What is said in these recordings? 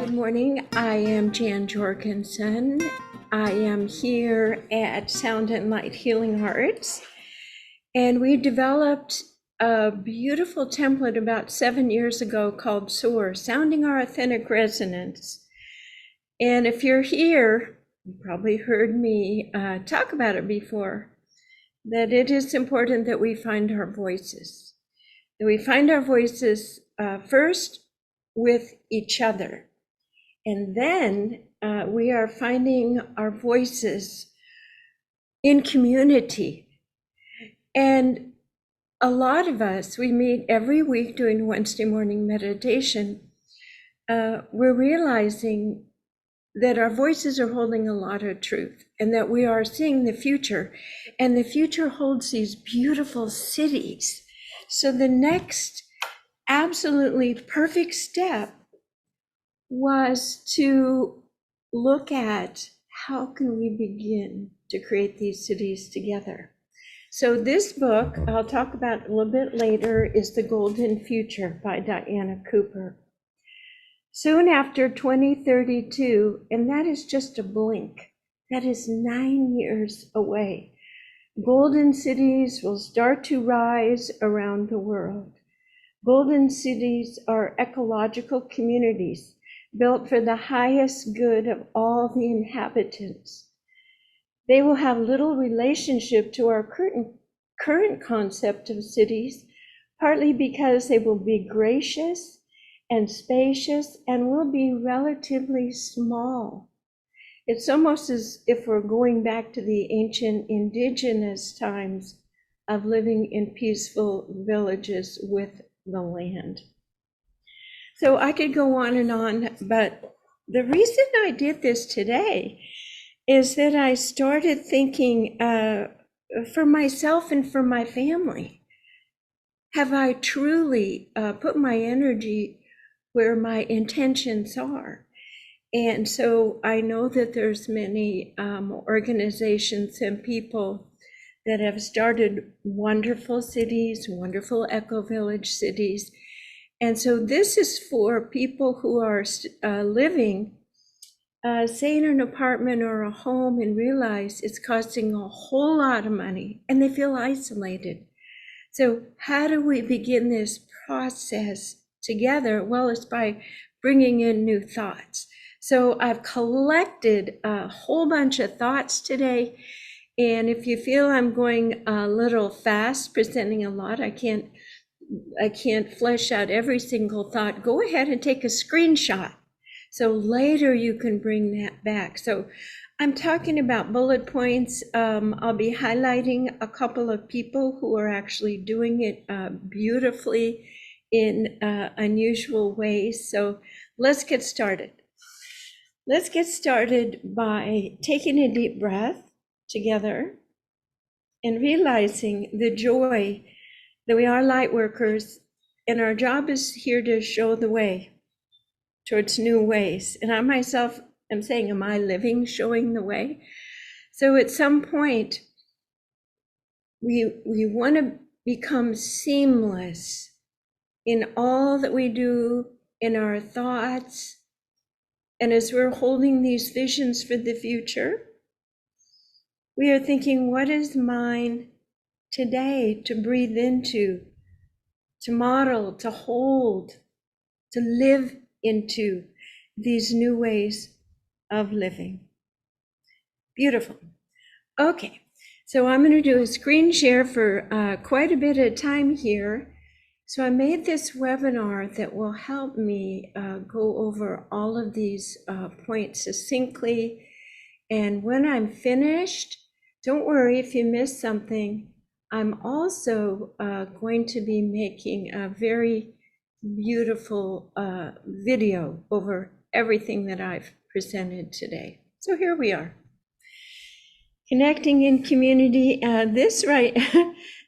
Good morning. I am Jan Jorgensen. I am here at Sound and Light Healing Hearts, and we developed a beautiful template about 7 years ago called SOAR, Sounding Our Authentic Resonance. And if you're here, you probably heard me talk about it before, that it is important that we find our voices. That we find our voices first with each other. And then we are finding our voices in community. And a lot of us, we meet every week doing Wednesday morning meditation. We're realizing that our voices are holding a lot of truth and that we are seeing the future. And the future holds these beautiful cities. So the next absolutely perfect step was to look at how can we begin to create these cities together. So this book, I'll talk about a little bit later, is The Golden Future by Diana Cooper. Soon after 2032, and that is just a blink, that is 9 years away, golden cities will start to rise around the world. Golden cities are ecological communities built for the highest good of all the inhabitants. They will have little relationship to our current concept of cities, partly because they will be gracious and spacious and will be relatively small. It's almost as if we're going back to the ancient indigenous times of living in peaceful villages with the land. So I could go on, but the reason I did this today is that I started thinking for myself and for my family, have I truly put my energy where my intentions are? And so I know that there's many organizations and people that have started wonderful cities, wonderful eco-village cities. And so this is for people who are living, say in an apartment or a home and realize it's costing a whole lot of money and they feel isolated. So how do we begin this process together? Well, it's by bringing in new thoughts. So I've collected a whole bunch of thoughts today. And if you feel I'm going a little fast, presenting a lot, I can't flesh out every single thought. Go ahead and take a screenshot. So later you can bring that back. So I'm talking about bullet points. I'll be highlighting a couple of people who are actually doing it beautifully in unusual ways. So let's get started. Let's get started by taking a deep breath together and realizing the joy that we are light workers, and our job is here to show the way towards new ways. And I myself am saying, am I living showing the way? So at some point, we want to become seamless in all that we do, in our thoughts. And as we're holding these visions for the future, we are thinking, what is mine today to breathe into, to model, to hold, to live into these new ways of living. Beautiful. Okay, so I'm going to do a screen share for quite a bit of time here. So I made this webinar that will help me go over all of these points succinctly. And when I'm finished, don't worry if you missed something. I'm also going to be making a very beautiful video over everything that I've presented today. So here we are. Connecting in community.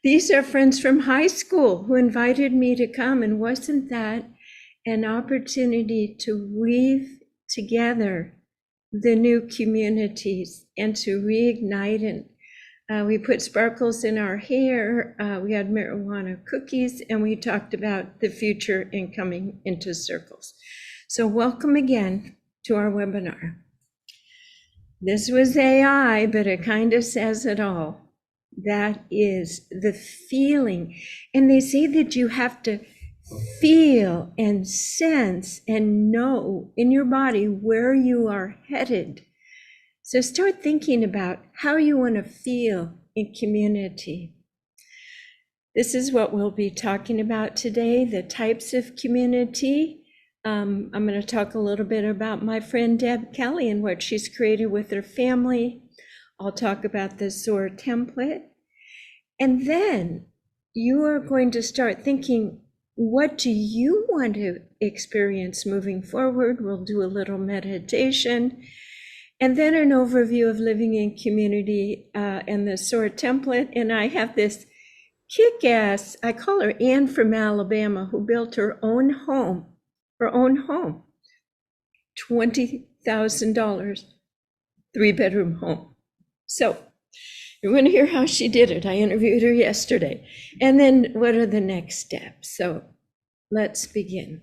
These are friends from high school who invited me to come, and wasn't that an opportunity to weave together the new communities and to reignite it? We put sparkles in our hair, we had marijuana cookies, and we talked about the future and coming into circles. So welcome again to our webinar. This was AI, but it kind of says it all. That is the feeling. And they say that you have to feel and sense and know in your body where you are headed. So start thinking about how you want to feel in community. This is what we'll be talking about today, the types of community. I'm going to talk a little bit about my friend Deb Kelly and what she's created with her family. I'll talk about the SOAR template. And then you are going to start thinking, what do you want to experience moving forward? We'll do a little meditation. And then an overview of living in community and the SOAR template. And I have this kick-ass, I call her Ann from Alabama, who built her own home, $20,000, 3-bedroom home. So you're going to hear how she did it. I interviewed her yesterday. And then what are the next steps? So let's begin.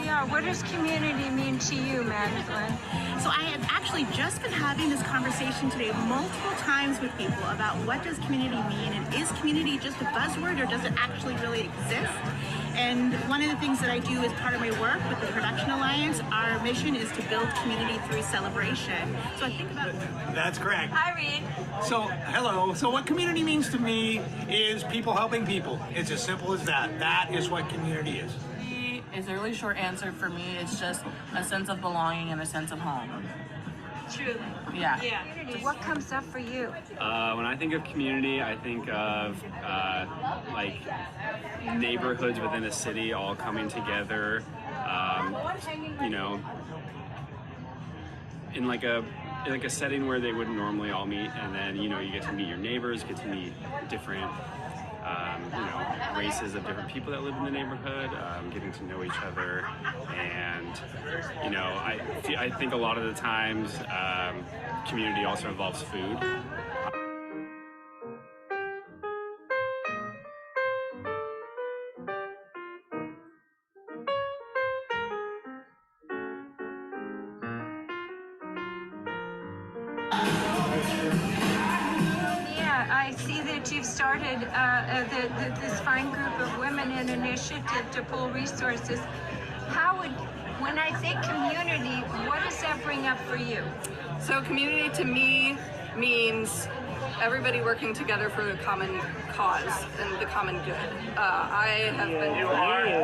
Yeah, what does community mean to you, Magdalene? So I have actually just been having this conversation today multiple times with people about what does community mean, and is community just a buzzword or does it actually really exist? And one of the things that I do as part of my work with the Production Alliance, our mission is to build community through celebration. So I think about... That's correct. Hi, Reed. So, hello. So what community means to me is people helping people. It's as simple as that. That is what community is. It's a really short answer for me. It's just a sense of belonging and a sense of home. Truly. Yeah. What comes up for you? When I think of community, I think of like neighborhoods within a city all coming together, you know, in like a setting where they wouldn't normally all meet, and then you get to meet your neighbors, get to meet different races of different people that live in the neighborhood, getting to know each other. And I think a lot of the times community also involves food. I see that you've started this fine group of women in initiative to pull resources. When I say community, what does that bring up for you? So community to me means everybody working together for the common cause and the common good. I have been...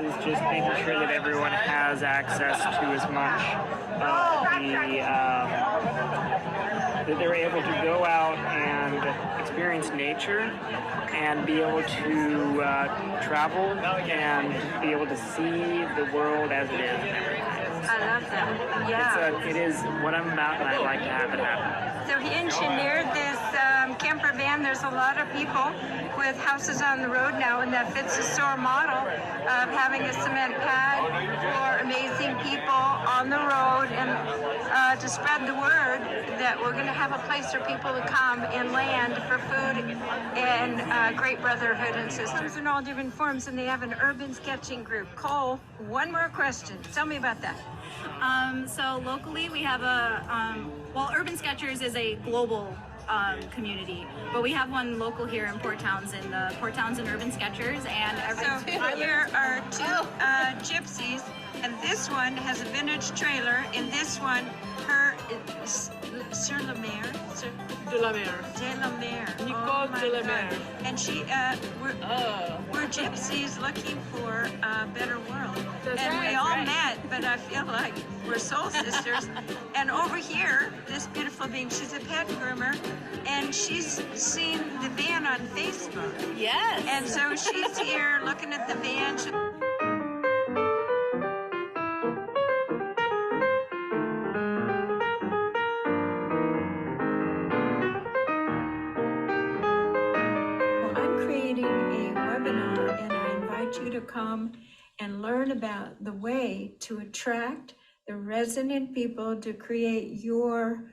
Is just making sure that everyone has access to as much that they're able to go out and experience nature and be able to travel and be able to see the world as it is and everything. I love that. Yeah. It is what I'm about, and I like to have it happen. So he engineered this camper van. There's a lot of people with houses on the road now, and that fits the SOAR model of having a cement pad for amazing people on the road, and to spread the word that we're going to have a place for people to come and land for food and great brotherhood and systems in all different forms. And they have an urban sketching group. Cole, one more question. Tell me about that. So locally we have Urban Sketchers is a global community, but we have one local here in Port Townsend, the Port Townsend Urban Sketchers, and here are two gypsies, and this one has a vintage trailer, and this one, her Sur la Mer, De la Mer. Nicole de la Mer. And we're gypsies looking for a better world. We all met, but I feel like we're soul sisters. And over here, this beautiful being, she's a pet groomer, and she's seen the van on Facebook. Yes. And so she's here looking at the van. To come and learn about the way to attract the resonant people to create your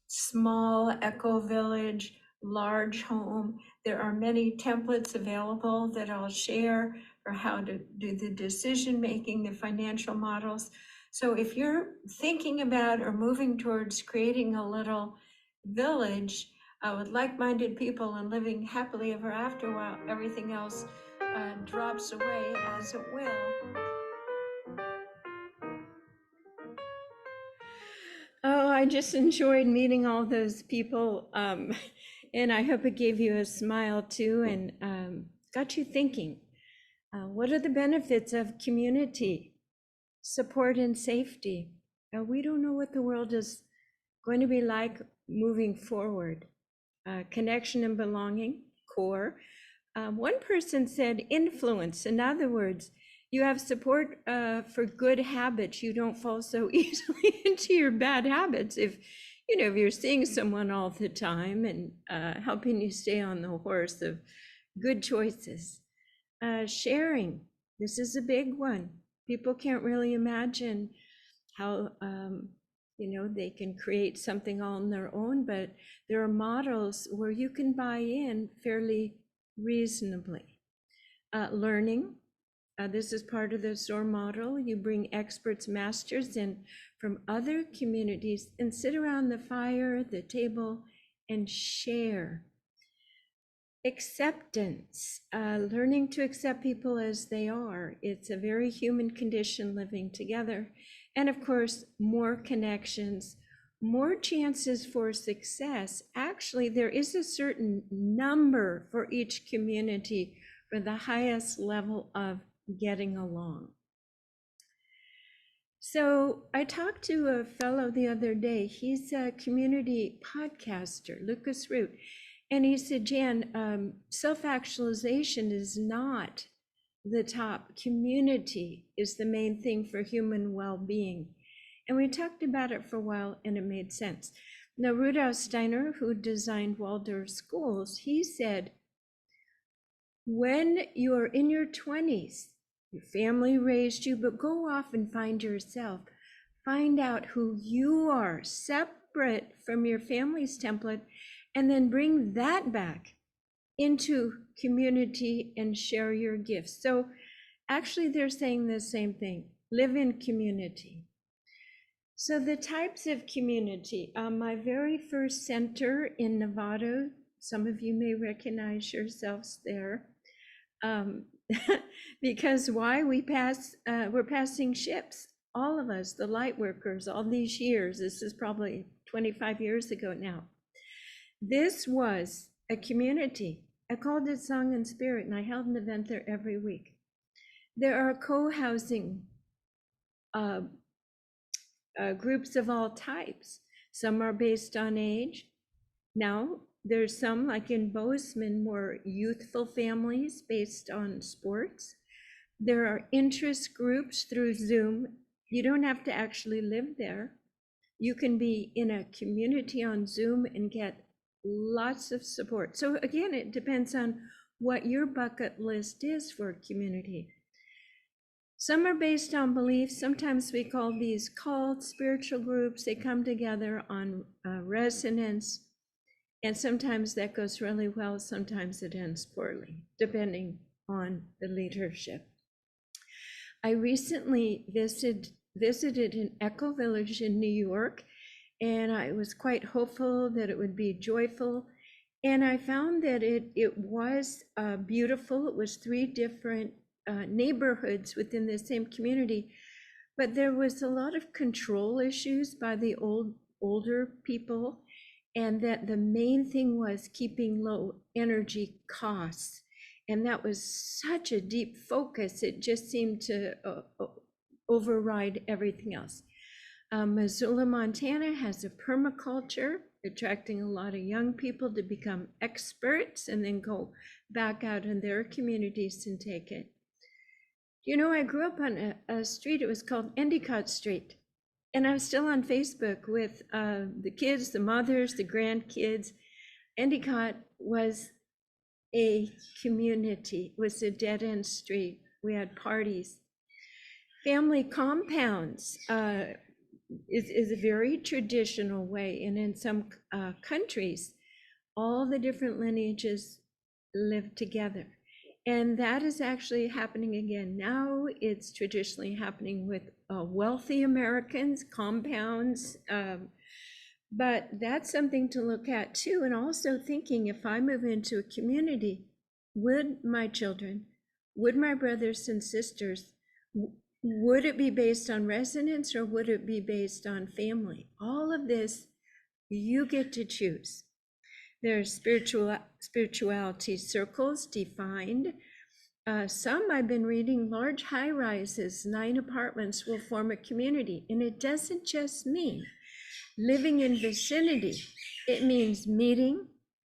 small eco village, large home. There are many templates available that I'll share for how to do the decision making, the financial models. So if you're thinking about or moving towards creating a little village with like-minded people and living happily ever after, while everything else drops away, as it will. Oh, I just enjoyed meeting all those people. And I hope it gave you a smile too, and got you thinking. What are the benefits of community, support, and safety? We don't know what the world is going to be like moving forward. Connection and belonging, core. One person said influence. In other words, you have support for good habits. You don't fall so easily into your bad habits if you're seeing someone all the time and helping you stay on the horse of good choices. Sharing, this is a big one. People can't really imagine how they can create something all on their own, but there are models where you can buy in fairly reasonably. Learning, this is part of the SOAR model. You bring experts, masters in from other communities and sit around the fire, the table, and share. Acceptance, learning to accept people as they are. It's a very human condition, living together. And of course, more connections, more chances for success. Actually, there is a certain number for each community for the highest level of getting along. So I talked to a fellow the other day. He's a community podcaster, Lucas Root. And he said, Jan, self-actualization is not the top. Community is the main thing for human well-being. And we talked about it for a while, and it made sense. Now, Rudolf Steiner, who designed Waldorf schools, he said, when you're in your 20s, your family raised you, but go off and find yourself. Find out who you are, separate from your family's template, and then bring that back into community and share your gifts. So actually, they're saying the same thing. Live in community. So the types of community, my very first center in Nevada, some of you may recognize yourselves there. Because why? We're passing ships, all of us, the light workers, all these years. This is probably 25 years ago now. This was a community. I called it Song and Spirit, and I held an event there every week. There are co-housing groups of all types. Some are based on age. Now, there's some, like in Bozeman, more youthful families based on sports. There are interest groups through Zoom. You don't have to actually live there. You can be in a community on Zoom and get lots of support. So again, it depends on what your bucket list is for community. Some are based on beliefs. Sometimes we call these cults, spiritual groups. They come together on resonance. And sometimes that goes really well. Sometimes it ends poorly, depending on the leadership. I recently visited an eco village in New York, and I was quite hopeful that it would be joyful. And I found that it was beautiful. It was 3 different neighborhoods within the same community, but there was a lot of control issues by the older people, and that the main thing was keeping low energy costs. And that was such a deep focus. It just seemed to override everything else. Missoula, Montana has a permaculture, attracting a lot of young people to become experts and then go back out in their communities and take it. You know, I grew up on a street, it was called Endicott Street. And I'm still on Facebook with the kids, the mothers, the grandkids. Endicott was a community, it was a dead-end street. We had parties. Family compounds. is a very traditional way. And in some countries, all the different lineages live together. And that is actually happening again. Now it's traditionally happening with wealthy Americans, compounds, but that's something to look at too. And also thinking, if I move into a community, would my children, would my brothers and sisters, would it be based on resonance or would it be based on family? All of this, you get to choose. There's spirituality circles defined. Some I've been reading, large high rises, 9 apartments will form a community. And it doesn't just mean living in vicinity. It means meeting,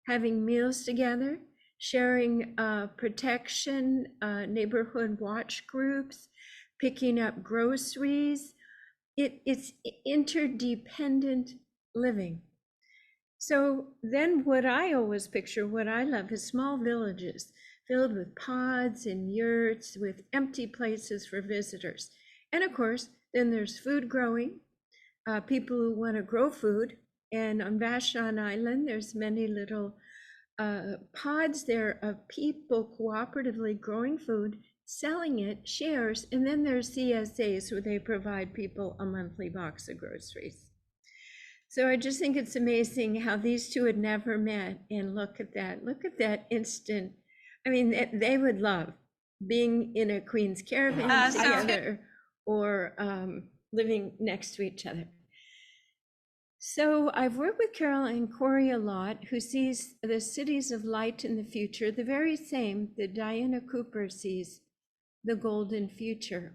having meals together, sharing protection, neighborhood watch groups, picking up groceries. It's interdependent living. So then what I always picture, what I love is small villages filled with pods and yurts with empty places for visitors. And of course, then there's food growing, people who want to grow food. And on Vashon Island, there's many little pods there of people cooperatively growing food, selling it, shares, and then there's CSAs where they provide people a monthly box of groceries. So I just think it's amazing how these two had never met, and look at that instant. I mean, they would love being in a Queen's Caravan together or living next to each other. So I've worked with Carol and Corey a lot, who sees the cities of light in the future, the very same that Diana Cooper sees the golden future.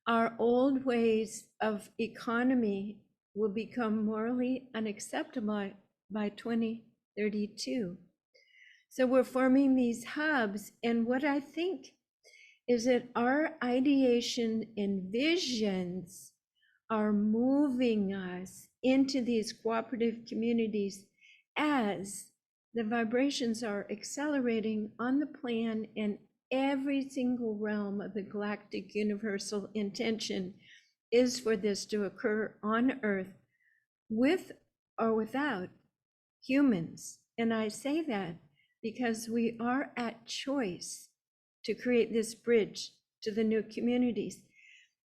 Our old ways of economy will become morally unacceptable by 2032. So we're forming these hubs, and what I think is that our ideation and visions are moving us into these cooperative communities as the vibrations are accelerating on the plan, and every single realm of the galactic universal intention is for this to occur on Earth with or without humans. And I say that because we are at choice to create this bridge to the new communities.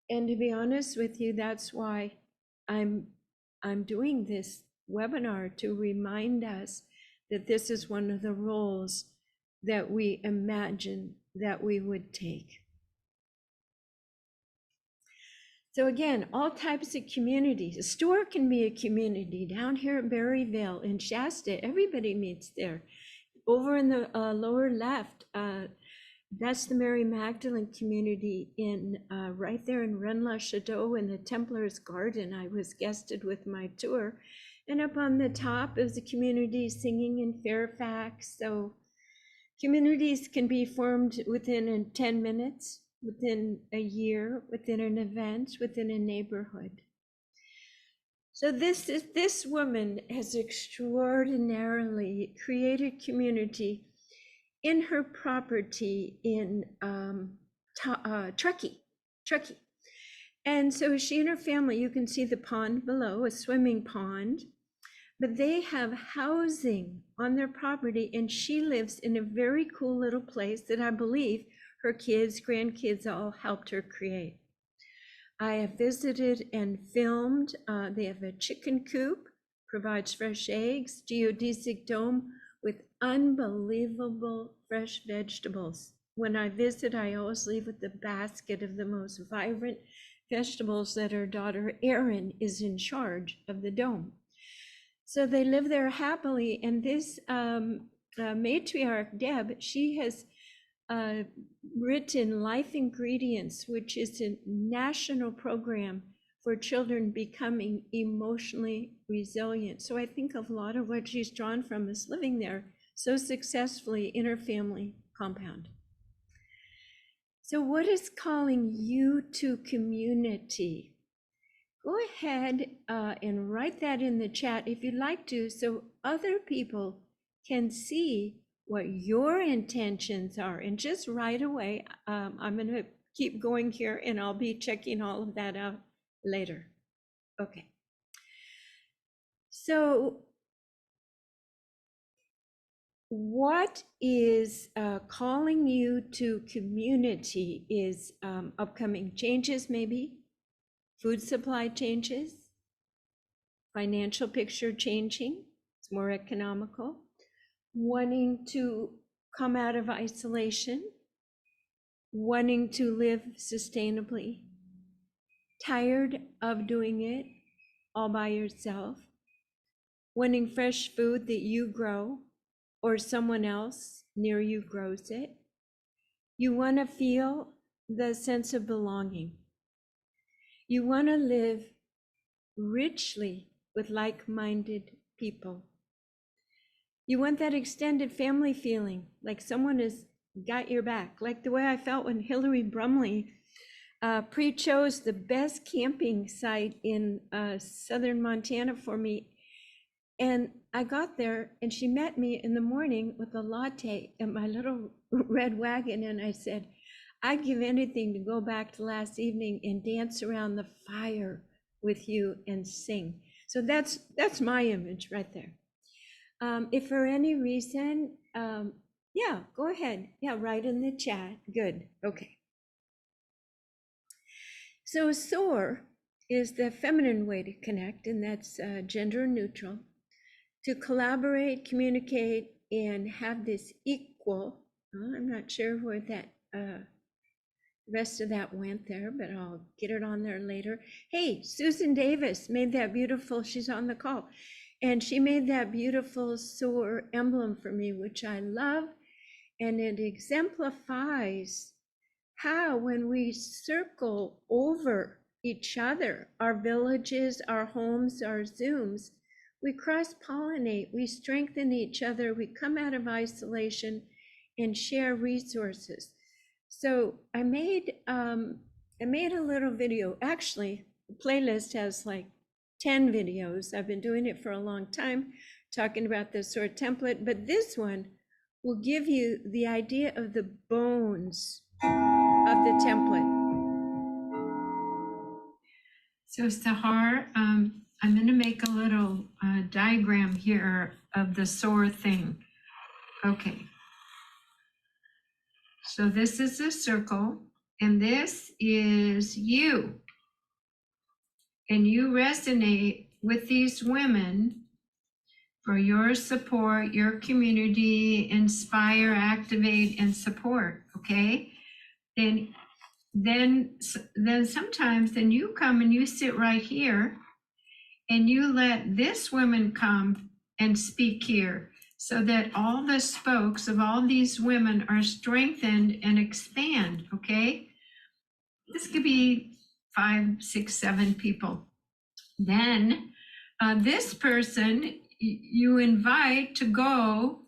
And to be honest with you, that's why I'm doing this webinar, to remind us that this is one of the roles that we imagine that we would take. So again, all types of communities. A store can be a community. Down here at Berryville, in Shasta, everybody meets there. Over in the lower left, that's the Mary Magdalene community in right there in Rennes-le-Château in the Templar's Garden. I was guested with my tour. And up on the top is a community singing in Fairfax. So communities can be formed within 10 minutes, within a year, within an event, within a neighborhood. So this woman has extraordinarily created community in her property in Truckee. And so she and her family, you can see the pond below, a swimming pond, but they have housing on their property, and she lives in a very cool little place that I believe her kids, grandkids all helped her create. I have visited and filmed. They have a chicken coop, provides fresh eggs, geodesic dome with unbelievable fresh vegetables. When I visit, I always leave with a basket of the most vibrant vegetables that her daughter Erin is in charge of the dome. So they live there happily, and this matriarch, Deb, she has written Life Ingredients, which is a national program for children becoming emotionally resilient. So I think a lot of what she's drawn from is living there so successfully in her family compound. So what is calling you to community? Go ahead and write that in the chat if you'd like to, so other people can see what your intentions are. And just right away, I'm going to keep going here and I'll be checking all of that out later. Okay. So what is calling you to community is upcoming changes, maybe food supply changes, financial picture changing, it's more economical, wanting to come out of isolation, wanting to live sustainably, tired of doing it all by yourself, wanting fresh food that you grow or someone else near you grows it. You want to feel the sense of belonging. You want to live richly with like-minded people. You want that extended family feeling, like someone has got your back, like the way I felt when Hillary Brumley pre-chose the best camping site in southern Montana for me. And I got there and she met me in the morning with a latte in my little red wagon. And I said, I'd give anything to go back to last evening and dance around the fire with you and sing. So that's my image right there. If for any reason, yeah, go ahead. Yeah, write in the chat. Good. Okay. So SOAR is the feminine way to connect, and that's gender neutral. To collaborate, communicate, and have this equal, well, I'm not sure where that rest of that went there, but I'll get it on there later. Hey, Susan Davis made that beautiful, she's on the call, and she made that beautiful SOAR emblem for me, which I love, and it exemplifies how when we circle over each other, our villages, our homes, our Zooms, we cross-pollinate, we strengthen each other, we come out of isolation and share resources. So I made a little video. Actually, the playlist has like 10 videos. I've been doing it for a long time, talking about the SOAR template, but this one will give you the idea of the bones of the template. So Sahar, I'm going to make a little diagram here of the SOAR thing. Okay. So this is a circle, and this is you. And you resonate with these women for your support, your community, inspire, activate, and support, okay? And then sometimes you come and you sit right here and you let this woman come and speak here so that all the spokes of all these women are strengthened and expand, okay? This could be 5, 6, 7 people. Then this person you invite to go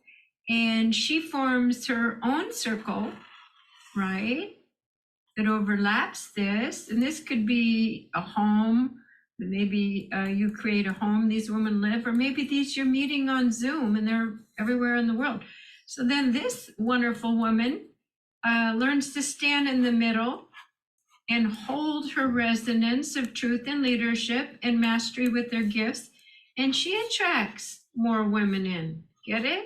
and she forms her own circle, right? That overlaps this, and this could be a home. Maybe you create a home these women live, or maybe these you're meeting on Zoom and they're everywhere in the world. So then this wonderful woman learns to stand in the middle and hold her resonance of truth and leadership and mastery with their gifts, and she attracts more women in. Get it?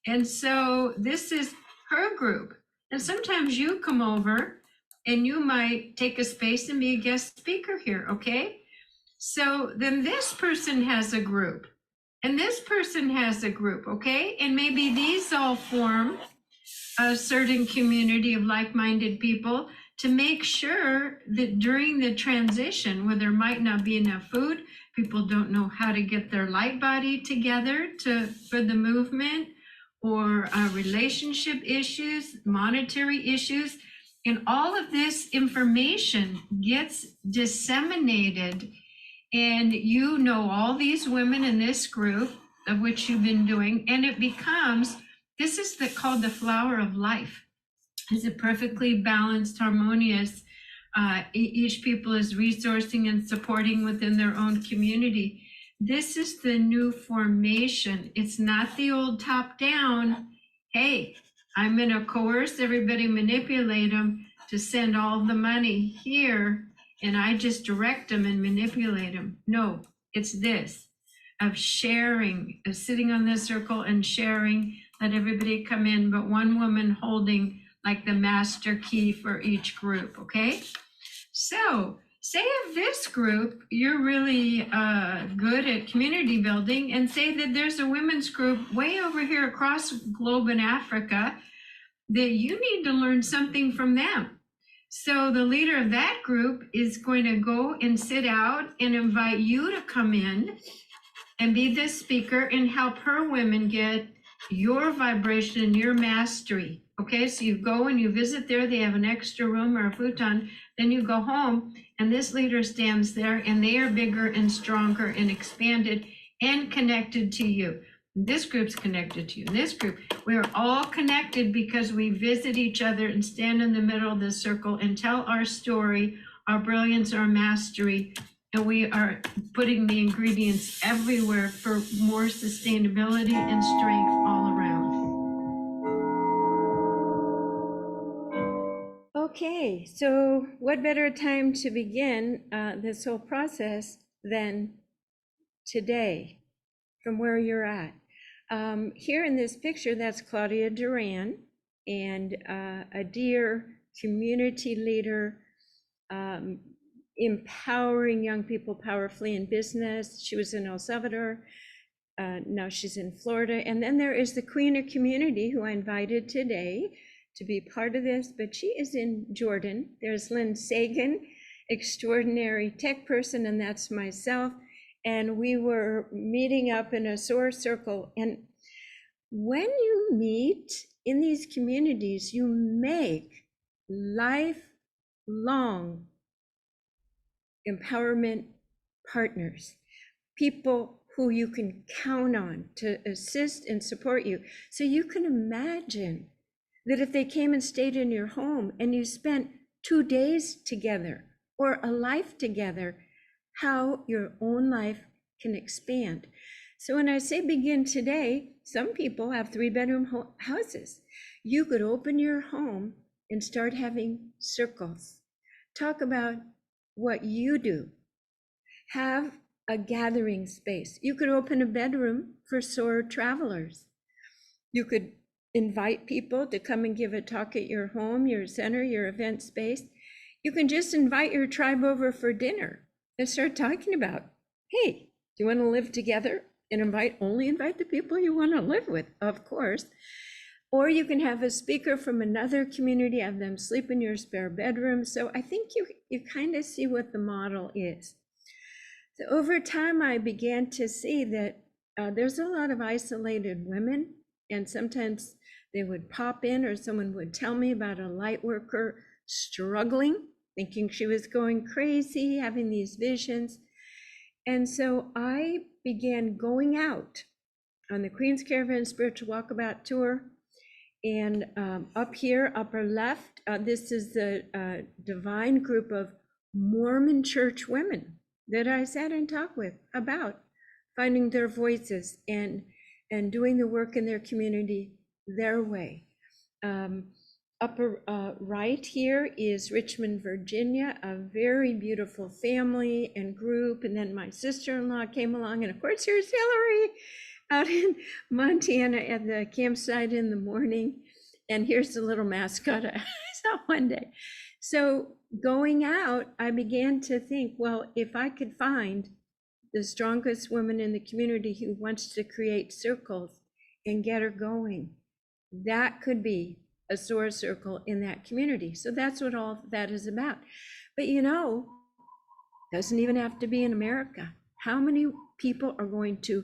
And so this is her group. And sometimes you come over and you might take a space and be a guest speaker here, okay? So then this person has a group and this person has a group, okay? And maybe these all form a certain community of like-minded people to make sure that during the transition where there might not be enough food, people don't know how to get their light body together for the movement, or relationship issues, monetary issues, and all of this information gets disseminated, and you know all these women in this group of which you've been doing, and it becomes, this is called the flower of life. It's a perfectly balanced, harmonious, each people is resourcing and supporting within their own community. This is the new formation. It's not the old top down, hey, I'm going to coerce everybody, manipulate them to send all the money here and I just direct them and manipulate them. No, it's this, of sharing, of sitting on this circle and sharing, let everybody come in, but one woman holding like the master key for each group, okay? So say of this group, you're really good at community building, and say that there's a women's group way over here across the globe in Africa that you need to learn something from them. So the leader of that group is going to go and sit out and invite you to come in and be the speaker and help her women get your vibration, your mastery. Okay, so you go and you visit there, they have an extra room or a futon, then you go home and this leader stands there and they are bigger and stronger and expanded and connected to you. This group's connected to you. This group, we're all connected because we visit each other and stand in the middle of the circle and tell our story, our brilliance, our mastery, and we are putting the ingredients everywhere for more sustainability and strength all around. Okay, so what better time to begin this whole process than today, from where you're at. Here in this picture, that's Claudia Duran, and a dear community leader, empowering young people powerfully in business. She was in El Salvador, now she's in Florida. And then there is the Queen of Community, who I invited today to be part of this, but she is in Jordan. There's Lynn Sagan, extraordinary tech person, and that's myself. And we were meeting up in a SOAR circle. And when you meet in these communities, you make lifelong empowerment partners, people who you can count on to assist and support you. So you can imagine that if they came and stayed in your home and you spent 2 days together or a life together, how your own life can expand. So when I say begin today, some people have 3-bedroom houses. You could open your home and start having circles. Talk about what you do. Have a gathering space. You could open a bedroom for SOAR travelers. You could invite people to come and give a talk at your home, your center, your event space. You can just invite your tribe over for dinner and start talking about, hey, do you want to live together? And only invite the people you want to live with, of course. Or you can have a speaker from another community, have them sleep in your spare bedroom. So I think you kind of see what the model is. So over time, I began to see that there's a lot of isolated women, and sometimes they would pop in or someone would tell me about a light worker struggling, thinking she was going crazy, having these visions. And so I began going out on the Queen's Caravan Spiritual Walkabout Tour. And up here, upper left, this is the divine group of Mormon church women that I sat and talked with about finding their voices and doing the work in their community their way. Upper right here is Richmond, Virginia, a very beautiful family and group. And then my sister-in-law came along, and of course here's Hillary out in Montana at the campsite in the morning. And here's the little mascot I saw one day. So going out, I began to think, well, if I could find the strongest woman in the community who wants to create circles and get her going, that could be a SOAR circle in that community. So that's what all that is about. But doesn't even have to be in America. How many people are going to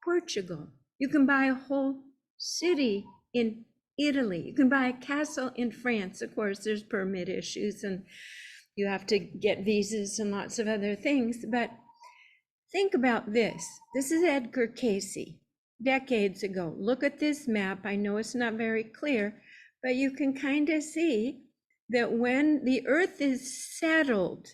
Portugal? You can buy a whole city in Italy. You can buy a castle in France. Of course, there's permit issues and you have to get visas and lots of other things. But think about this. This is Edgar Cayce, decades ago. Look at this map. I know it's not very clear, but you can kind of see that when the earth is settled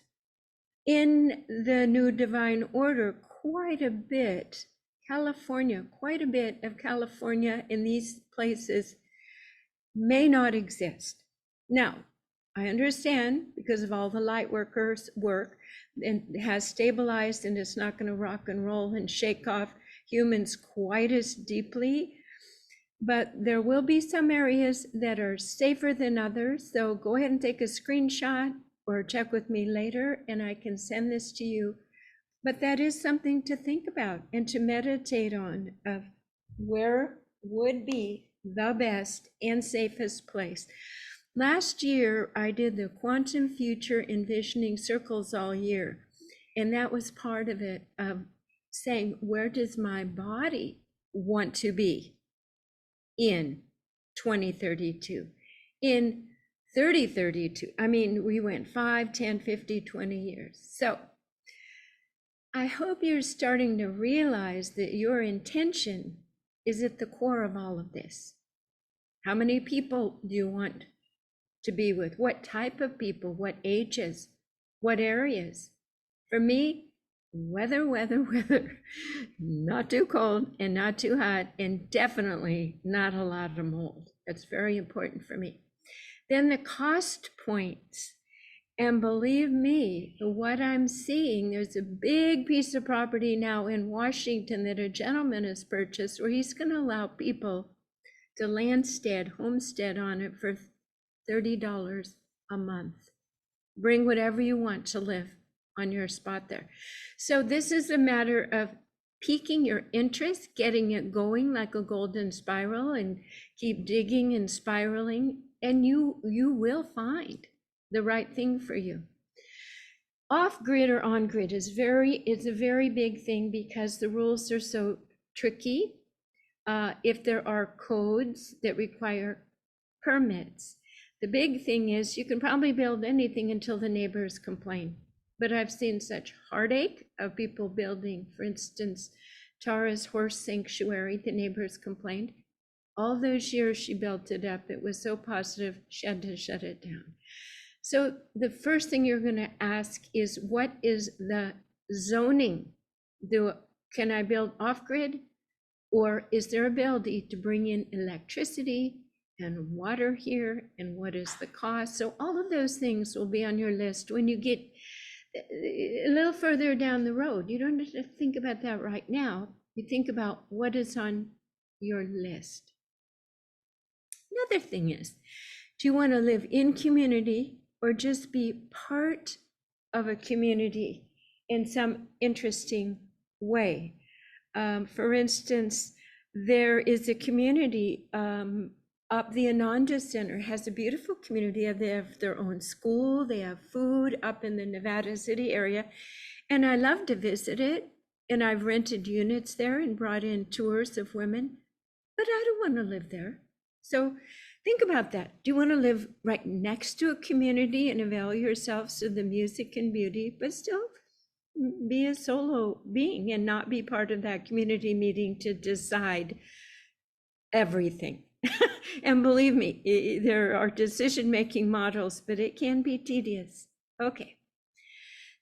in the new divine order, quite a bit of California in these places may not exist. Now, I understand because of all the light workers work and has stabilized, and it's not going to rock and roll and shake off humans quite as deeply. But there will be some areas that are safer than others. So go ahead and take a screenshot or check with me later, and I can send this to you. But that is something to think about and to meditate on, of where would be the best and safest place. Last year, I did the quantum future envisioning circles all year. And that was part of it, of saying, where does my body want to be in 2032, in 3032? I mean, we went 5, 10, 50, 20 years. So I hope you're starting to realize that your intention is at the core of all of this. How many people do you want to be with? What type of people? What ages? What areas? For me, weather, not too cold and not too hot, and definitely not a lot of mold. That's very important for me. Then the cost points. And believe me, what I'm seeing, there's a big piece of property now in Washington that a gentleman has purchased, where he's going to allow people to homestead on it for $30 a month. Bring whatever you want to live on your spot there. So this is a matter of piquing your interest, getting it going like a golden spiral, and keep digging and spiraling, and you will find the right thing for you. Off-grid or on-grid is a very big thing, because the rules are so tricky. If there are codes that require permits, the big thing is you can probably build anything until the neighbors complain. But I've seen such heartache of people building, for instance, Tara's horse sanctuary. The neighbors complained. All those years she built it up, it was so positive, she had to shut it down. So the first thing you're going to ask is, what is the zoning? Can I build off-grid, or is there ability to bring in electricity and water here, and what is the cost? So all of those things will be on your list when you get a little further down the road. You don't have to think about that right now. You think about what is on your list. Another thing is, do you want to live in community or just be part of a community in some interesting way? For instance, there is a community up the Ananda Center, has a beautiful community. They have their own school, they have food up in the Nevada City area, and I love to visit it. And I've rented units there and brought in tours of women, but I don't want to live there. So think about that. Do you want to live right next to a community and avail yourselves of the music and beauty, but still be a solo being and not be part of that community meeting to decide everything? And believe me, there are decision-making models, but it can be tedious. Okay,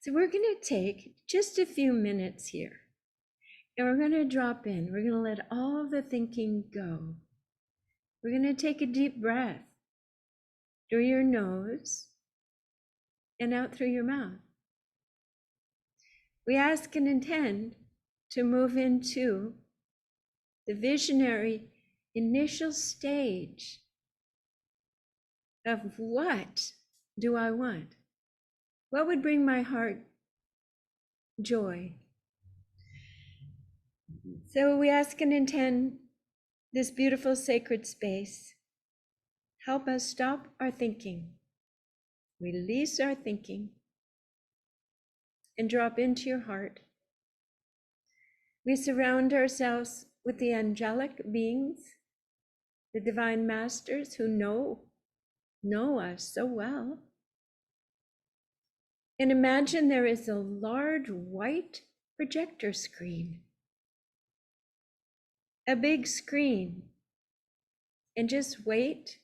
so we're going to take just a few minutes here, and we're going to drop in. We're going to let all the thinking go. We're going to take a deep breath through your nose and out through your mouth. We ask and intend to move into the visionary initial stage of, what do I want? What would bring my heart joy? So we ask and intend this beautiful sacred space. Help us stop our thinking, release our thinking, and drop into your heart. We surround ourselves with the angelic beings, the divine masters who know us so well. And imagine there is a large white projector screen, a big screen, and just wait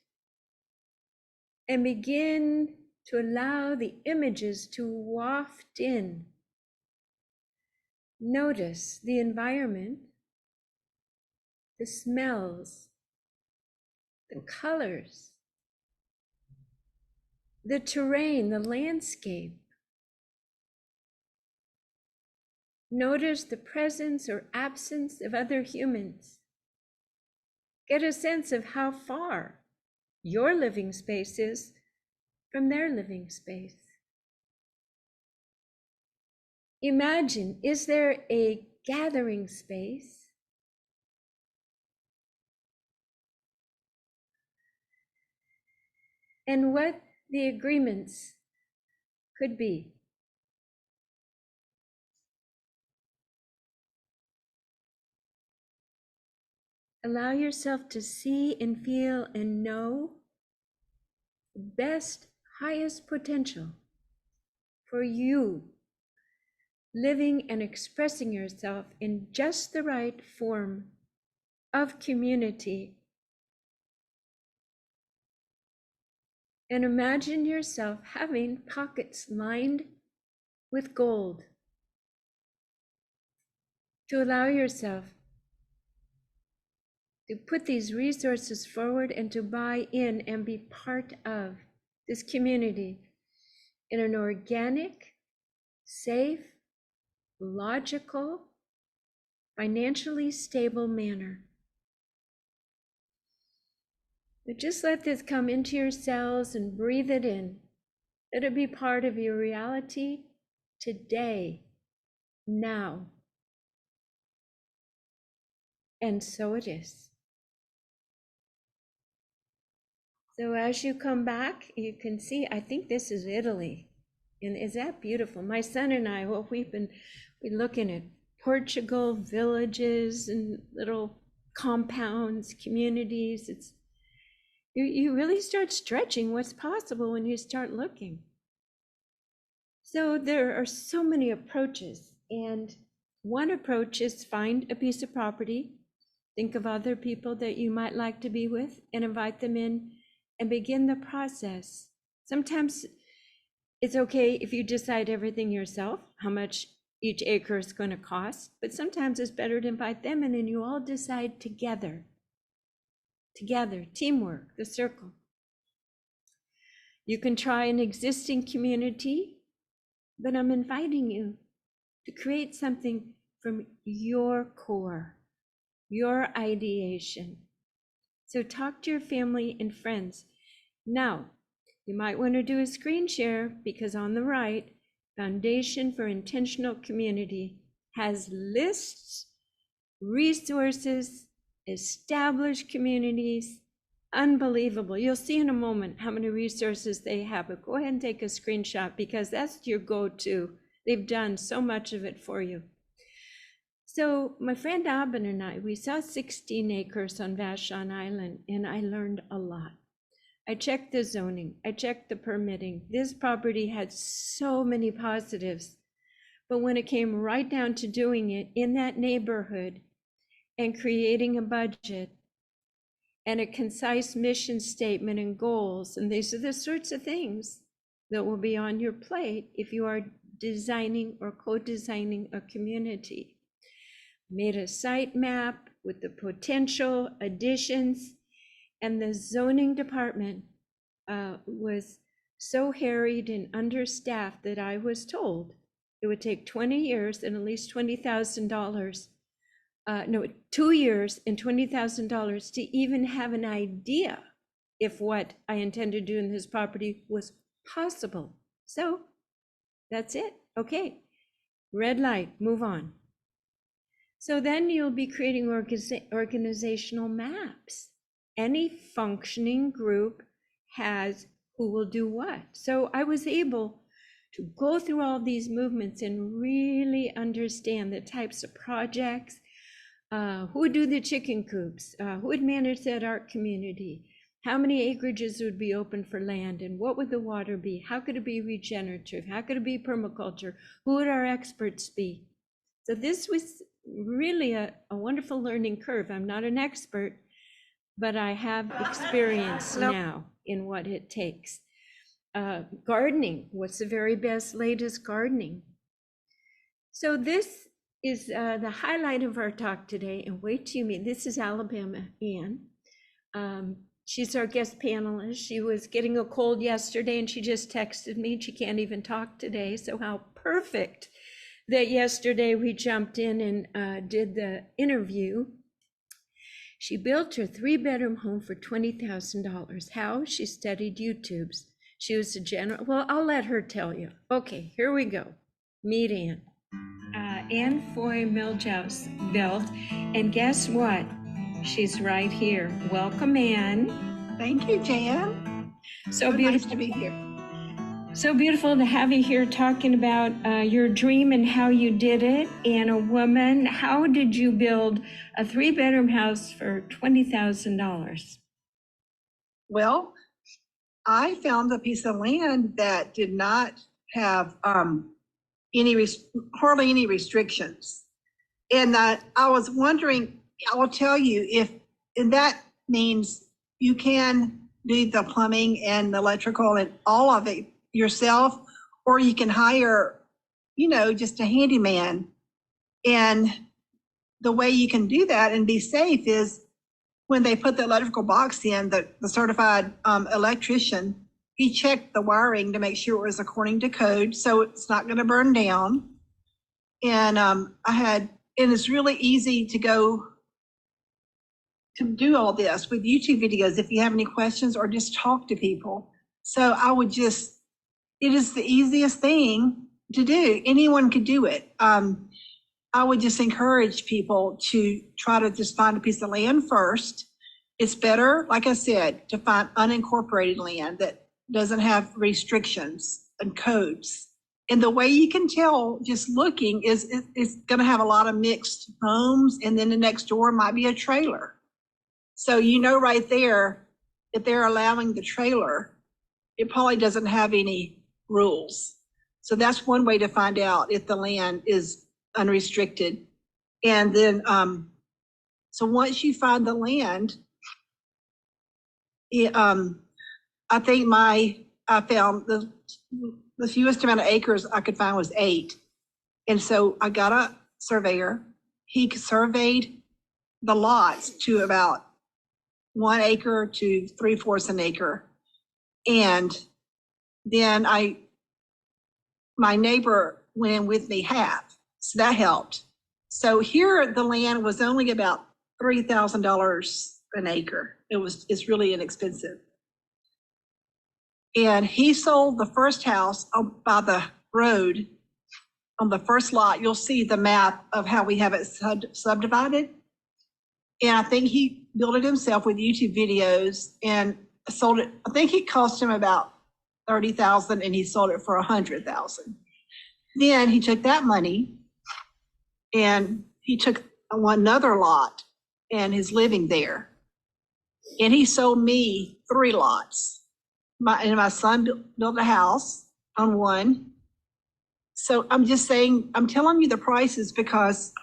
and begin to allow the images to waft in. Notice the environment, the smells, the colors, the terrain, the landscape. Notice the presence or absence of other humans. Get a sense of how far your living space is from their living space. Imagine, is there a gathering space? And what the agreements could be. Allow yourself to see and feel and know the best, highest potential for you, living and expressing yourself in just the right form of community. And imagine yourself having pockets lined with gold to allow yourself to put these resources forward and to buy in and be part of this community in an organic, safe, logical, financially stable manner. But just let this come into your cells and breathe it in. Let it be part of your reality today, now. And so it is. So as you come back, you can see, I think this is Italy. And is that beautiful? My son and I, well, we're looking at Portugal, villages and little compounds, communities. You really start stretching what's possible when you start looking. So there are so many approaches. And one approach is find a piece of property, think of other people that you might like to be with, and invite them in and begin the process. Sometimes it's okay if you decide everything yourself, how much each acre is going to cost, but sometimes it's better to invite them in and you all decide together, teamwork, the circle. You can try an existing community, but I'm inviting you to create something from your core, your ideation. So talk to your family and friends. Now, you might want to do a screen share because on the right, Foundation for Intentional Community has lists, resources, established communities, unbelievable. You'll see in a moment how many resources they have, but go ahead and take a screenshot because that's your go-to. They've done so much of it for you. So my friend Abin and I, we saw 16 acres on Vashon Island, and I learned a lot. I checked the zoning, I checked the permitting. This property had so many positives, but when it came right down to doing it in that neighborhood and creating a budget and a concise mission statement and goals, and these are the sorts of things that will be on your plate if you are designing or co-designing a community. Made a site map with the potential additions, and the zoning department was so harried and understaffed that I was told it would take 20 years and at least $20,000, 2 years and $20,000 to even have an idea if what I intended to do in this property was possible. So that's it. Okay, red light, move on. So then you'll be creating organizational maps. Any functioning group has who will do what. So I was able to go through all these movements and really understand the types of projects, who would do the chicken coops, who would manage that art community, how many acreages would be open for land, and what would the water be, how could it be regenerative, how could it be permaculture, who would our experts be. So this was really a wonderful learning curve. I'm not an expert, but I have experience now in what it takes. Gardening, what's the very best, latest gardening? So this is the highlight of our talk today, and wait till you meet, this is Alabama, Ann. She's our guest panelist. She was getting a cold yesterday and she just texted me. She can't even talk today. So how perfect that yesterday we jumped in and did the interview. She built her 3-bedroom home for $20,000. How? She studied YouTubes. She was a general. Well, I'll let her tell you. Okay, here we go. Meet Ann. Ann Foy Miljouse built. And guess what? She's right here. Welcome, Ann. Thank you, Jan. So beautiful Nice to be here. So beautiful to have you here talking about your dream and how you did it. And a woman, how did you build a 3-bedroom house for $20,000? Well, I found a piece of land that did not have hardly any restrictions. And I was wondering, I will tell you, and that means you can do the plumbing and the electrical and all of it yourself, or you can hire, just a handyman. And the way you can do that and be safe is when they put the electrical box in, the certified electrician, he checked the wiring to make sure it was according to code, so it's not going to burn down. And and it's really easy to do all this with YouTube videos if you have any questions or just talk to people. So it is the easiest thing to do. Anyone could do it. I would just encourage people to try to just find a piece of land first. It's better, like I said, to find unincorporated land that doesn't have restrictions and codes. And the way you can tell just looking is it's going to have a lot of mixed homes, and then the next door might be a trailer. So right there, if they're allowing the trailer, it probably doesn't have any rules. So that's one way to find out if the land is unrestricted. And then, so once you find the land, I think I found the fewest amount of acres I could find was 8. And so I got a surveyor. He surveyed the lots to about 1 acre to 3/4 an acre. And then my neighbor went in with me half, so that helped. So here the land was only about $3,000 an acre. It's really inexpensive. And he sold the first house by the road on the first lot. You'll see the map of how we have it subdivided. And I think he built it himself with YouTube videos and sold it. I think it cost him about $30,000 and he sold it for $100,000. Then he took that money and he took another lot and is living there. And he sold me 3 lots. My son built a house on one. So I'm just saying, I'm telling you the prices because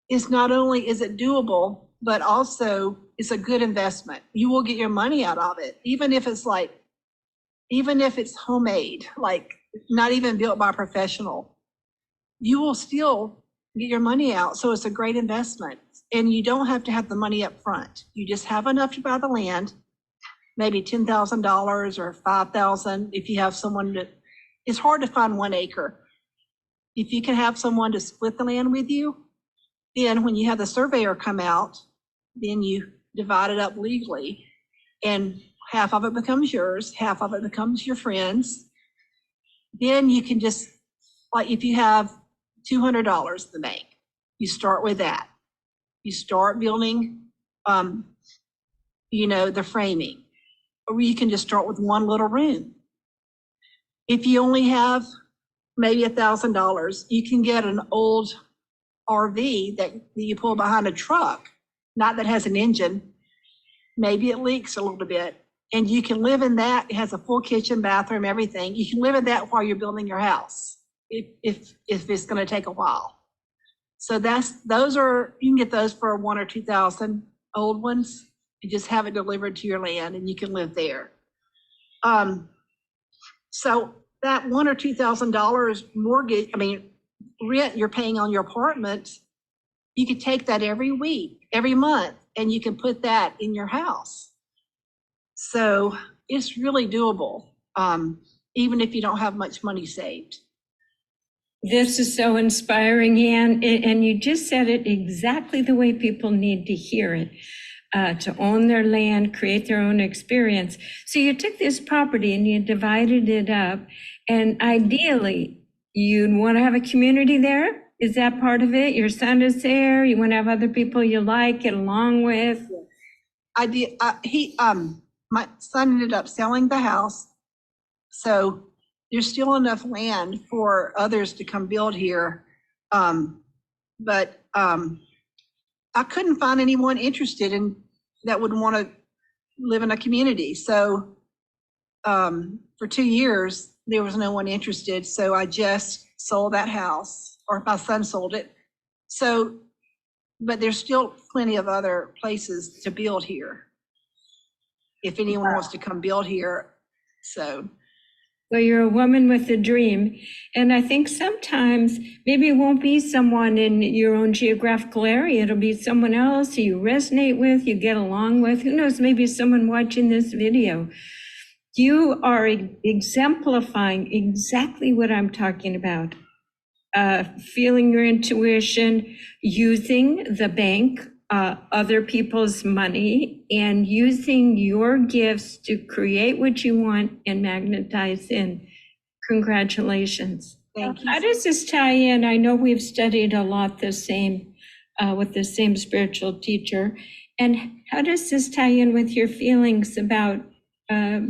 it's not only is it doable, but also it's a good investment. You will get your money out of it, even if it's homemade, like not even built by a professional, you will still get your money out. So it's a great investment. And you don't have to have the money up front. You just have enough to buy the land, maybe $10,000 or $5,000. If you have someone it's hard to find 1 acre. If you can have someone to split the land with you, then when you have the surveyor come out, then you divide it up legally and half of it becomes yours, half of it becomes your friend's. Then you can just, like if you have $200 in the bank, you start with that. You start building, the framing, or you can just start with 1 little room. If you only have maybe $1,000, you can get an old RV that you pull behind a truck, not that has an engine. Maybe it leaks a little bit, and you can live in that. It has a full kitchen, bathroom, everything. You can live in that while you're building your house, if it's going to take a while. So you can get those for 1,000 or 2,000 old ones. You just have it delivered to your land, and you can live there. So that $1,000 or $2,000 mortgage, rent you're paying on your apartment, you could take that every week, every month, and you can put that in your house. So it's really doable, even if you don't have much money saved. This is so inspiring, Ann, and you just said it exactly the way people need to hear it. To own their land, create their own experience. So you took this property and you divided it up, and ideally you'd want to have a community there. Is that part of it? Your son is there. You want to have other people you like, get along with. My son ended up selling the house, so there's still enough land for others to come build here. But I couldn't find anyone interested in that would want to live in a community. So for 2 years, there was no one interested. So I just sold that house, or my son sold it. So, but there's still plenty of other places to build here, if anyone wants to come build here. So. Well, you're a woman with a dream. And I think sometimes maybe it won't be someone in your own geographical area. It'll be someone else who you resonate with, you get along with. Who knows, maybe someone watching this video. You are exemplifying exactly what I'm talking about. Feeling your intuition, using the bank, other people's money, and using your gifts to create what you want and magnetize in. Congratulations. Thank you. How does this tie in? I know we've studied a lot the same with the same spiritual teacher. And how does this tie in with your feelings about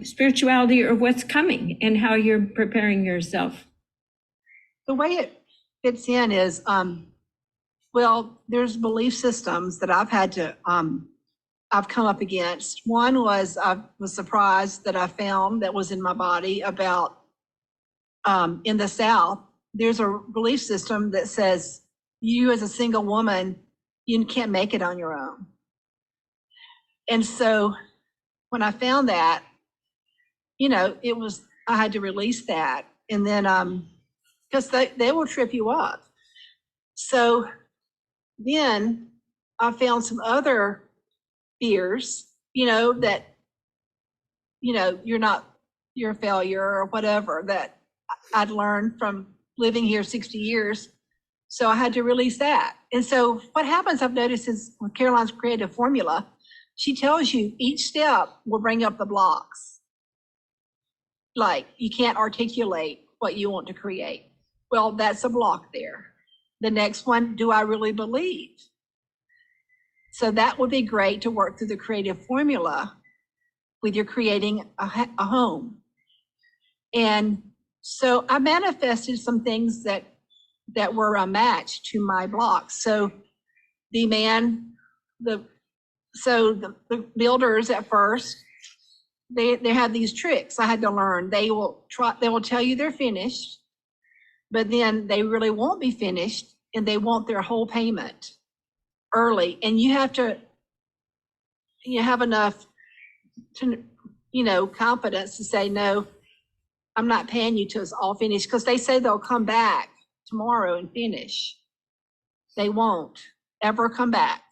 spirituality or what's coming and how you're preparing yourself? The way it fits in is, well, there's belief systems that I've had to, I've come up against. One was, I was surprised that I found that was in my body about, in the South, there's a belief system that says you as a single woman, you can't make it on your own. And so when I found that, you know, it was, I had to release that. And then, because they will trip you up. So then I found some other fears, you know, that, you know, you're a failure or whatever, that I'd learned from living here 60 years. So I had to release that. And so what happens, I've noticed, is with Caroline's creative formula, she tells you each step will bring up the blocks. Like, you can't articulate what you want to create. Well, that's a block there. The next one, do I really believe? So that would be great to work through the creative formula with your creating a home. And so I manifested some things that were a match to my blocks. So the builders at first, they have these tricks I had to learn. They will tell you they're finished, but then they really won't be finished, and they want their whole payment early. And you have enough to, you know, confidence to say, no, I'm not paying you till it's all finished, because they say they'll come back tomorrow and finish. They won't ever come back.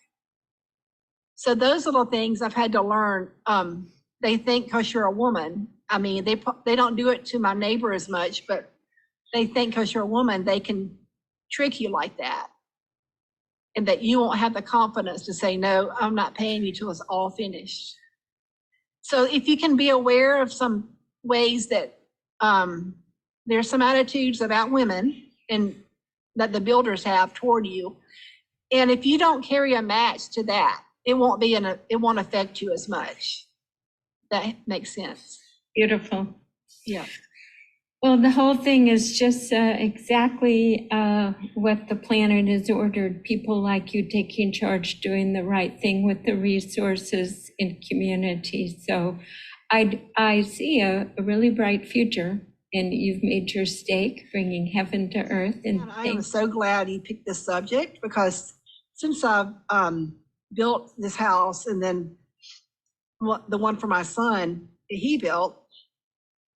So those little things I've had to learn. They think because you're a woman, I mean, they don't do it to my neighbor as much, but they think because you're a woman, they can trick you like that. And that you won't have the confidence to say, no, I'm not paying you till it's all finished. So if you can be aware of some ways that there's some attitudes about women and that the builders have toward you. And if you don't carry a match to that, it won't affect you as much. That makes sense. Beautiful. Yeah. Well, the whole thing is just exactly what the planet has ordered. People like you taking charge, doing the right thing with the resources in community. So I see a really bright future, and you've made your stake, bringing heaven to earth. And I am so glad you picked this subject, because since I've built this house, and then the one for my son he built,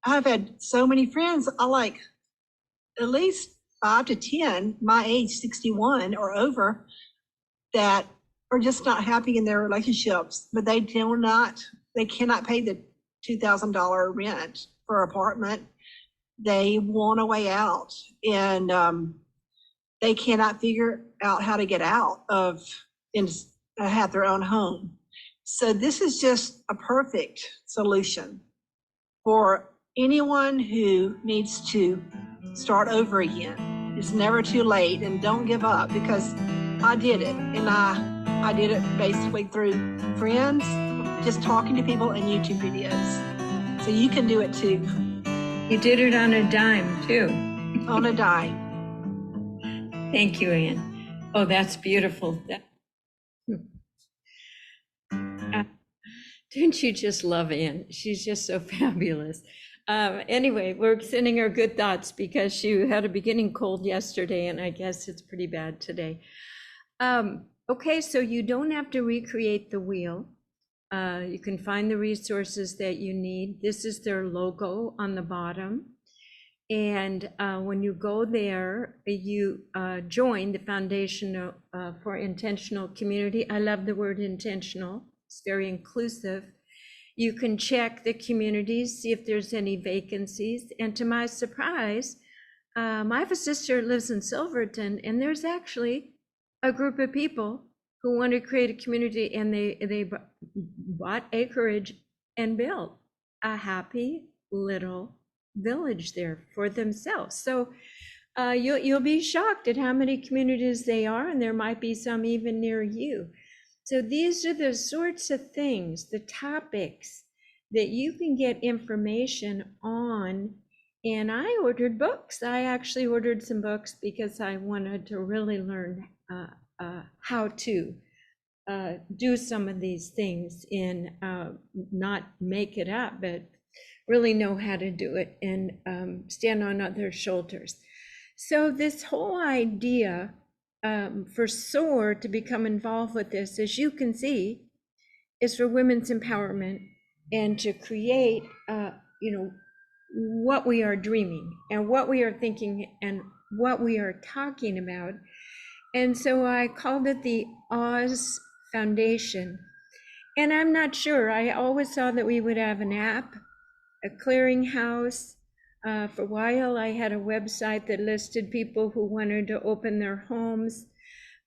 I've had so many friends. I like at least 5 to 10 my age, 61 or over, that are just not happy in their relationships, but they cannot pay $2,000 rent for apartment. They want a way out, and they cannot figure out how to get out of and have their own home. So this is just a perfect solution for anyone who needs to start over again. It's never too late, and don't give up, because I did it, and I did it basically through friends, just talking to people, and YouTube videos. So you can do it too. You did it on a dime too. On a dime. Thank you, Ann. Oh, that's beautiful. Don't you just love Ann? She's just so fabulous. Anyway, we're sending her good thoughts because she had a beginning cold yesterday, and I guess it's pretty bad today. Okay, so you don't have to recreate the wheel. You can find the resources that you need. This is their logo on the bottom. And when you go there, you join the Foundation for Intentional Community. I love the word intentional. It's very inclusive. You can check the communities, see if there's any vacancies. And to my surprise, my sister lives in Silverton, and there's actually a group of people who want to create a community, and they bought acreage and built a happy little village there for themselves. So you'll be shocked at how many communities they are, and there might be some even near you. So these are the sorts of things, the topics that you can get information on. And I ordered books. I actually ordered some books because I wanted to really learn how to do some of these things and not make it up, but really know how to do it and stand on other shoulders. So this whole idea for SOAR to become involved with this, as you can see, is for women's empowerment and to create, what we are dreaming and what we are thinking and what we are talking about. And so I called it the Oz Foundation. And I'm not sure, I always saw that we would have an app, a clearinghouse. For a while, I had a website that listed people who wanted to open their homes.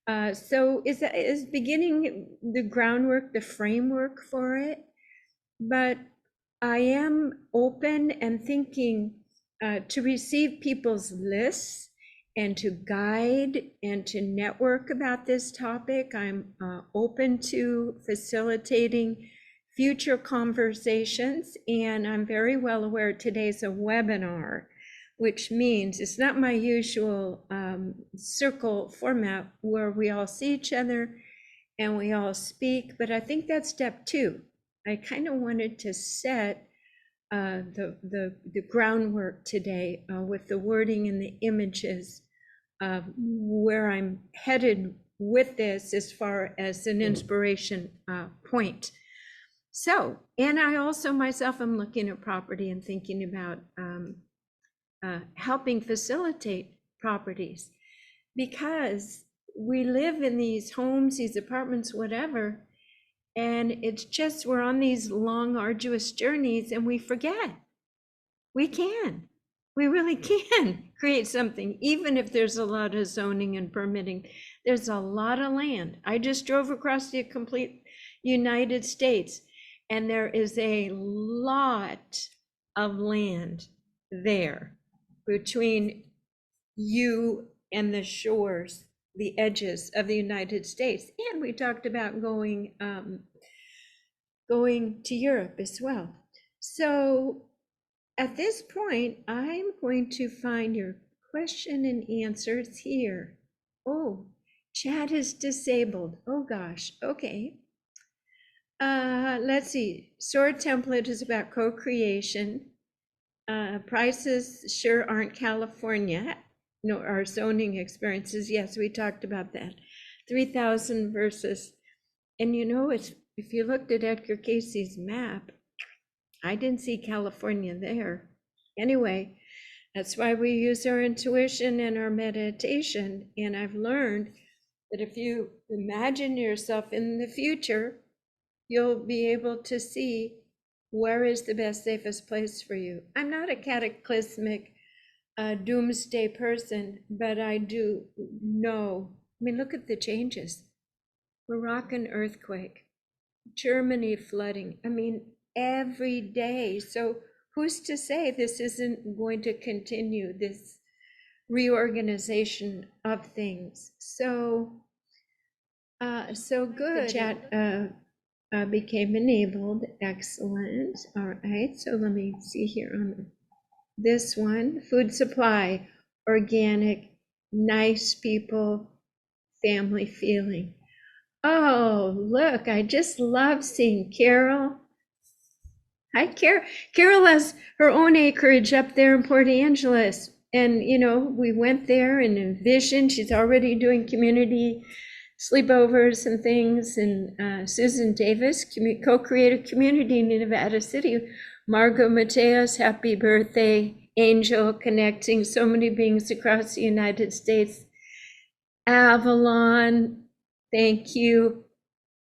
So is beginning the groundwork, the framework for it. But I am open and thinking to receive people's lists and to guide and to network about this topic. I'm open to facilitating future conversations, and I'm very well aware today's a webinar, which means it's not my usual circle format where we all see each other and we all speak, but I think that's step 2. I kind of wanted to set the groundwork today with the wording and the images of where I'm headed with this as far as an inspiration point. So, and I also myself am looking at property and thinking about helping facilitate properties, because we live in these homes, these apartments, whatever, and it's just, we're on these long, arduous journeys and we forget. We really can create something, even if there's a lot of zoning and permitting. There's a lot of land. I just drove across the complete United States, and there is a lot of land there between you and the shores, the edges of the United States. And we talked about going to Europe as well. So at this point, I'm going to find your question and answers here. Oh, chat is disabled. Oh gosh, okay. Let's see, SOAR Template is about co-creation. Prices sure aren't California. No, our zoning experiences, yes, we talked about that. 3,000 versus, and if you looked at Edgar Casey's map, I didn't see California there. Anyway, that's why we use our intuition and our meditation. And I've learned that if you imagine yourself in the future, you'll be able to see where is the best, safest place for you? I'm not a cataclysmic doomsday person, but I do know. I mean, look at the changes. Moroccan earthquake, Germany flooding. I mean, every day. So who's to say this isn't going to continue, this reorganization of things? So good. The chat became enabled. Excellent. All right. So let me see here on this one. Food supply, organic, nice people, family feeling. Oh, look, I just love seeing Carol. Hi, Carol. Carol has her own acreage up there in Port Angeles. And, you know, we went there and envisioned, she's already doing community sleepovers and things. And Susan Davis co-created community in Nevada City. Margot Mateos, happy birthday. Angel, connecting so many beings across the United States. Avalon, thank you.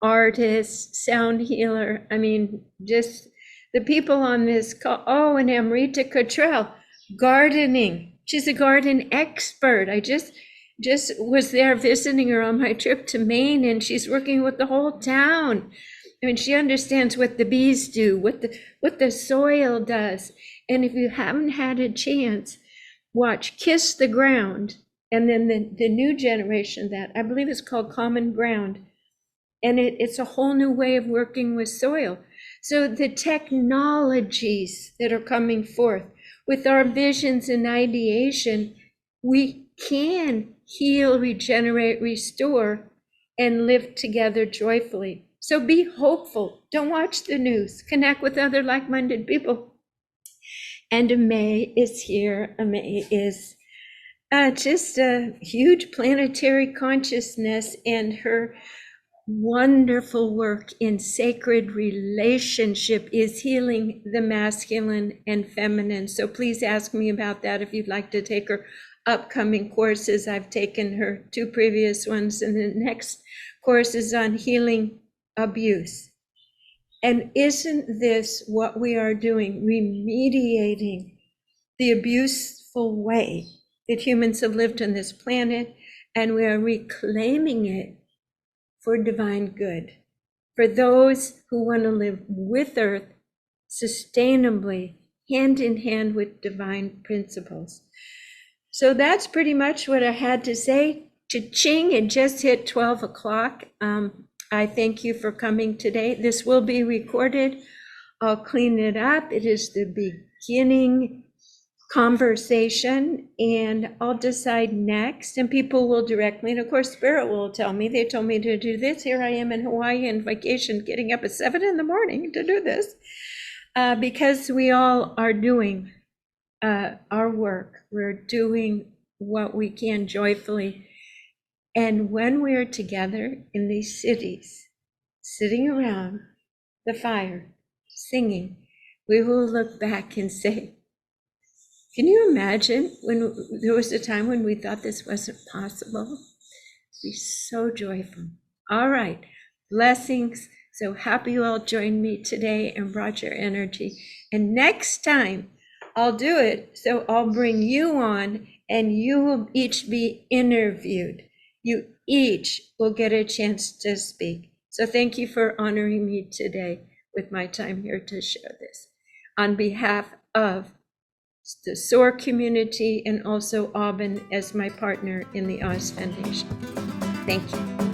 Artist, sound healer. I mean, just the people on this call. Oh, and Amrita Cottrell, gardening. She's a garden expert. I just was there visiting her on my trip to Maine, and she's working with the whole town. I mean, she understands what the bees do, what the soil does. And if you haven't had a chance, watch Kiss the Ground, and then the new generation that I believe is called Common Ground. And it's a whole new way of working with soil. So the technologies that are coming forth with our visions and ideation, we can heal, regenerate, restore, and live together joyfully. So be hopeful. Don't watch the news. Connect with other like-minded people. And May is here. May is just a huge planetary consciousness, and her wonderful work in sacred relationship is healing the masculine and feminine. So please ask me about that if you'd like to take her upcoming courses. I've taken her 2 previous ones, and the next course is on healing abuse. And isn't this what we are doing? Remediating the abuseful way that humans have lived on this planet, and we are reclaiming it for divine good, for those who want to live with Earth sustainably, hand in hand with divine principles. So that's pretty much what I had to say. Cha-ching, it just hit 12 o'clock. I thank you for coming today. This will be recorded. I'll clean it up. It is the beginning conversation, and I'll decide next, and people will direct me. And of course, Spirit will tell me, they told me to do this. Here I am in Hawaii on vacation, getting up at 7 in the morning to do this, because we all are doing our work. We're doing what we can joyfully. And when we're together in these cities, sitting around the fire, singing, we will look back and say, can you imagine when there was a time when we thought this wasn't possible? Be so joyful. All right, blessings. So happy you all joined me today and brought your energy. And next time I'll do it, so I'll bring you on and you will each be interviewed. You each will get a chance to speak. So thank you for honoring me today with my time here to share this. On behalf of the SOAR community and also Aubin as my partner in the Oz Foundation. Thank you.